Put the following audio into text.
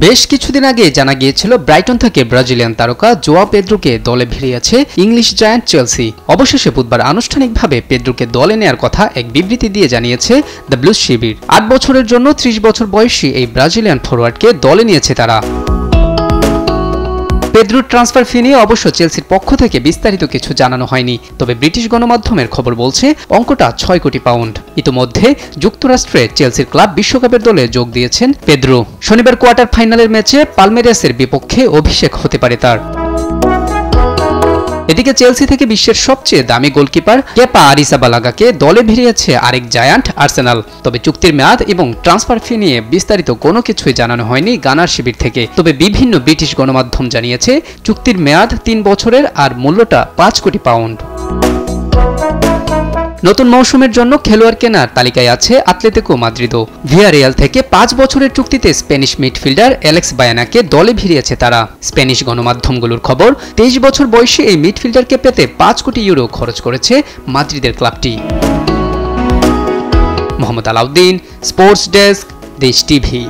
বেশ কিছুদিন আগে জানা গিয়েছিল ব্রাইটন থেকে ব্রাজিলিয়ান তারকা জোয়া পেদ্রোকে দলে ভিড়িয়েছে ইংলিশ জায়ান্ট চেলসি। অবশেষে বুধবার আনুষ্ঠানিকভাবে পেদ্রোকে দলে নেয়ার কথা এক বিবৃতি দিয়ে জানিয়েছে দ্য ব্লুজ শিবির। ৮ বছরের জন্য ৩০ বছর বয়সী এই ব্রাজিলিয়ান ফরোয়ার্ডকে দলে নিয়েছে তারা। পেদ্রোর ট্রান্সফার ফি নিয়ে অবশ্য চেলসির পক্ষ থেকে বিস্তারিত কিছু জানানো হয়নি, তবে ব্রিটিশ গণমাধ্যমের খবর বলছে অঙ্কটা ৬ কোটি পাউন্ড। ইতিমধ্যে যুক্তরাষ্ট্রে চেলসির ক্লাব বিশ্বকাপের দলে যোগ দিয়েছেন পেদ্রো। শনিবার কোয়ার্টার ফাইনালের ম্যাচে পালমেরাসের বিপক্ষে অভিষেক হতে পারে তার। এদিকে চেলসি থেকে বিশ্বের সবচেয়ে দামি গোলকিপার কেপা আরিজাবালাগাকে দলে ভিড়িয়েছে আরেক জায়ান্ট আর্সেনাল। তবে চুক্তির মেয়াদ এবং ট্রান্সফার ফি নিয়ে বিস্তারিত কোনো কিছুই জানানো হয়নি গানার শিবির থেকে। তবে বিভিন্ন ব্রিটিশ গণমাধ্যম জানিয়েছে চুক্তির মেয়াদ ৩ বছরের আর মূল্যটা ৫ কোটি পাউন্ড। নতুন মৌসুমের জন্য খেলোয়াড় কেনার তালিকায় আছে আতলেতিকো মাদ্রিদও। ভিয়ারিয়াল থেকে ৫ বছরের চুক্তিতে স্প্যানিশ মিডফিল্ডার অ্যালেক্স বায়ানাকে দলে ভিড়িয়েছে তারা। স্প্যানিশ গণমাধ্যমগুলোর খবর, ২৩ বছর বয়সী এই মিডফিল্ডারকে পেতে ৫ কোটি ইউরো খরচ করেছে মাদ্রিদের ক্লাবটি। মোহাম্মদ আলাউদ্দিন, স্পোর্টস ডেস্ক, দেশ টিভি।